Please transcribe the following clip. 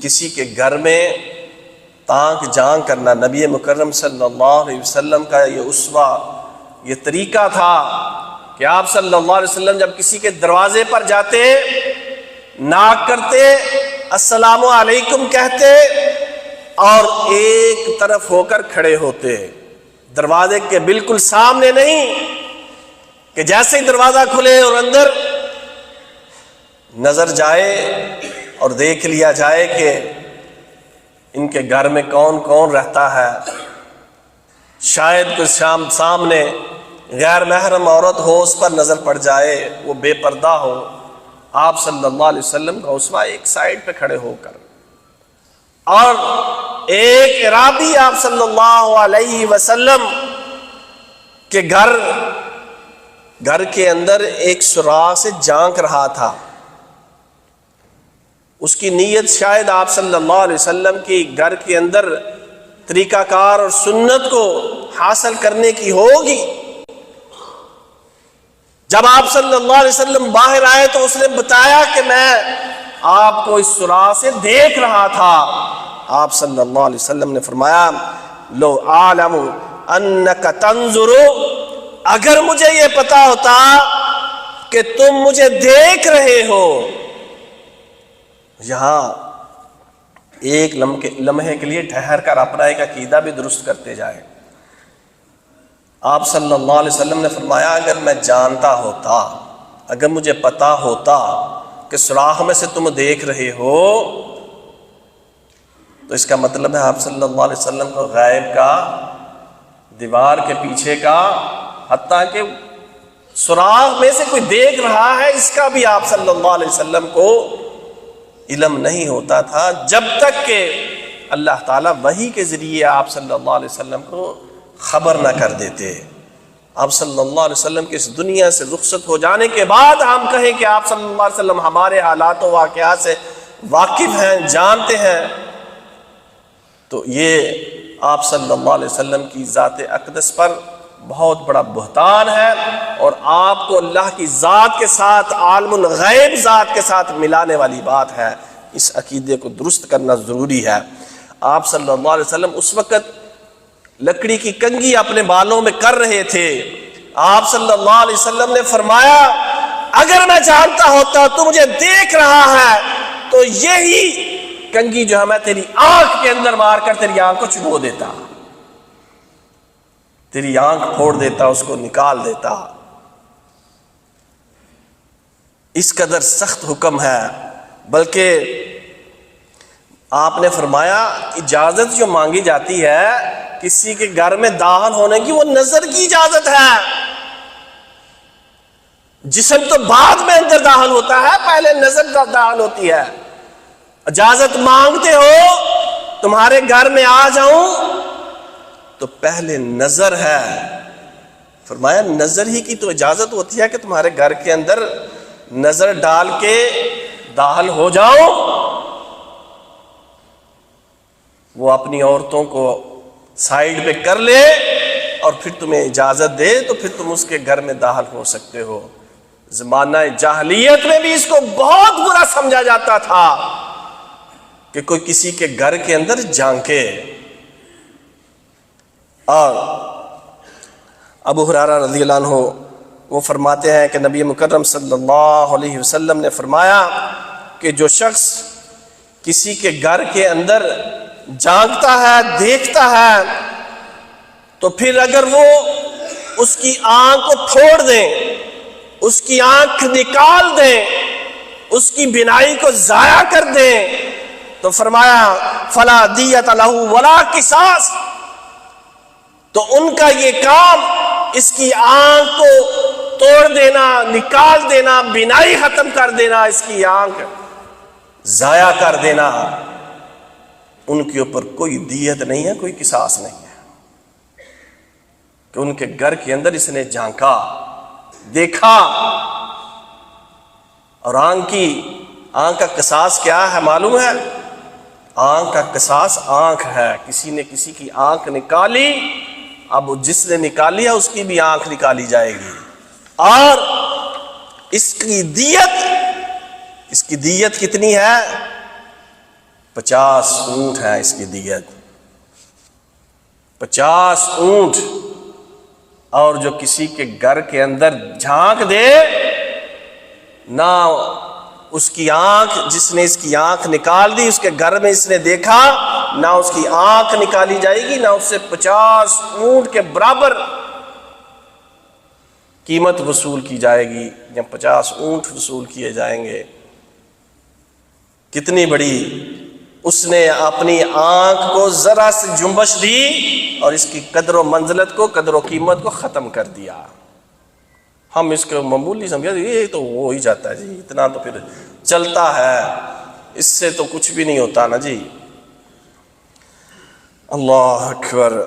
کسی کے گھر میں تانک جان کرنا نبی مکرم صلی اللہ علیہ وسلم کا یہ اسوہ، یہ طریقہ تھا کہ آپ صلی اللہ علیہ وسلم جب کسی کے دروازے پر جاتے، ناک کرتے، السلام علیکم کہتے اور ایک طرف ہو کر کھڑے ہوتے، دروازے کے بالکل سامنے نہیں کہ جیسے ہی دروازہ کھلے اور اندر نظر جائے اور دیکھ لیا جائے کہ ان کے گھر میں کون کون رہتا ہے، شاید کچھ سامنے غیر محرم عورت ہو، اس پر نظر پڑ جائے، وہ بے پردہ ہو، آپ صلی اللہ علیہ وسلم کا اسوہ ایک سائڈ پہ کھڑے ہو کر، اور ایک اعرابی آپ صلی اللہ علیہ وسلم کے گھر کے اندر ایک سوراخ سے جھانک رہا تھا، اس کی نیت شاید آپ صلی اللہ علیہ وسلم کی گھر کے اندر طریقہ کار اور سنت کو حاصل کرنے کی ہوگی۔ جب آپ صلی اللہ علیہ وسلم باہر آئے تو اس نے بتایا کہ میں آپ کو اس سوراخ سے دیکھ رہا تھا۔ آپ صلی اللہ علیہ وسلم نے فرمایا لو اعلم انک تنظر، اگر مجھے یہ پتا ہوتا کہ تم مجھے دیکھ رہے ہو۔ یہاں ایک لمحے کے لیے ٹھہر کر اپنا ایک عقیدہ بھی درست کرتے جائیں۔ آپ صلی اللہ علیہ وسلم نے فرمایا اگر میں جانتا ہوتا، اگر مجھے پتا ہوتا کہ سوراخ میں سے تم دیکھ رہے ہو، تو اس کا مطلب ہے آپ صلی اللہ علیہ وسلم کو غیب کا، دیوار کے پیچھے کا، حتیٰ کہ سوراخ میں سے کوئی دیکھ رہا ہے، اس کا بھی آپ صلی اللہ علیہ وسلم کو علم نہیں ہوتا تھا، جب تک کہ اللہ تعالیٰ وحی کے ذریعے آپ صلی اللہ علیہ وسلم کو خبر نہ کر دیتے۔ آپ صلی اللہ علیہ وسلم کی اس دنیا سے رخصت ہو جانے کے بعد ہم کہیں کہ آپ صلی اللہ علیہ وسلم ہمارے حالات و واقعات سے واقف ہیں، جانتے ہیں، تو یہ آپ صلی اللہ علیہ وسلم کی ذات اقدس پر بہت بڑا بہتان ہے، اور آپ کو اللہ کی ذات کے ساتھ، عالم الغیب ذات کے ساتھ ملانے والی بات ہے۔ اس عقیدے کو درست کرنا ضروری ہے۔ آپ صلی اللہ علیہ وسلم اس وقت لکڑی کی کنگھی اپنے بالوں میں کر رہے تھے۔ آپ صلی اللہ علیہ وسلم نے فرمایا اگر میں جانتا ہوتا تو مجھے دیکھ رہا ہے تو یہی کنگھی جو ہے میں تیری آنکھ کے اندر مار کر تیری آنکھ کو چبو دیتا، تیری آنکھ پھوڑ دیتا، اس کو نکال دیتا۔ اس قدر سخت حکم ہے۔ بلکہ آپ نے فرمایا اجازت جو مانگی جاتی ہے کسی کے گھر میں داخل ہونے کی، وہ نظر کی اجازت ہے۔ جسم تو بعد میں اندر داخل ہوتا ہے، پہلے نظر داخل ہوتی ہے۔ اجازت مانگتے ہو تمہارے گھر میں آ جاؤں تو پہلے نظر ہے۔ فرمایا نظر ہی کی تو اجازت ہوتی ہے کہ تمہارے گھر کے اندر نظر ڈال کے داخل ہو جاؤ۔ وہ اپنی عورتوں کو سائیڈ پہ کر لے اور پھر تمہیں اجازت دے تو پھر تم اس کے گھر میں داخل ہو سکتے ہو۔ زمانہ جاہلیت میں بھی اس کو بہت برا سمجھا جاتا تھا کہ کوئی کسی کے گھر کے اندر جھانکے۔ اور ابو ہریرہ رضی اللہ عنہ وہ فرماتے ہیں کہ نبی مکرم صلی اللہ علیہ وسلم نے فرمایا کہ جو شخص کسی کے گھر کے اندر جھانکتا ہے، دیکھتا ہے، تو پھر اگر وہ اس کی آنکھ کو پھوڑ دیں، اس کی آنکھ نکال دیں، اس کی بینائی کو ضائع کر دیں، تو فرمایا فلا دیت لہ ولا قصاص، تو ان کا یہ کام اس کی آنکھ کو توڑ دینا، نکال دینا، بینائی ختم کر دینا، اس کی آنکھ ضائع کر دینا، ان کے اوپر کوئی دیت نہیں ہے، کوئی قصاص نہیں ہے کہ ان کے گھر کے اندر اس نے جھانکا، دیکھا۔ اور آنکھ کا قصاص کیا ہے معلوم ہے؟ آنکھ کا قصاص آنکھ ہے۔ کسی نے کسی کی آنکھ نکالی، اب جس نے نکالی ہے اس کی بھی آنکھ نکالی جائے گی، اور اس کی دیت کتنی ہے؟ 50 اونٹ ہیں اس کی دیت، 50 اونٹ، اور جو کسی کے گھر کے اندر جھانک دے، نہ اس کی آنکھ، جس نے اس کی آنکھ نکال دی، اس کے گھر میں اس نے دیکھا، نہ اس کی آنکھ نکالی جائے گی، نہ اس سے 50 اونٹ کے برابر قیمت وصول کی جائے گی، یا 50 اونٹ وصول کیے جائیں گے۔ کتنی بڑی، اس نے اپنی آنکھ کو ذرا سے جنبش دی اور اس کی قدر و منزلت کو، قدر و قیمت کو ختم کر دیا۔ ہم اس کو معمولی سمجھے، یہ تو ہو ہی جاتا ہے جی، اتنا تو پھر چلتا ہے، اس سے تو کچھ بھی نہیں ہوتا نا جی۔ اللہ اکبر۔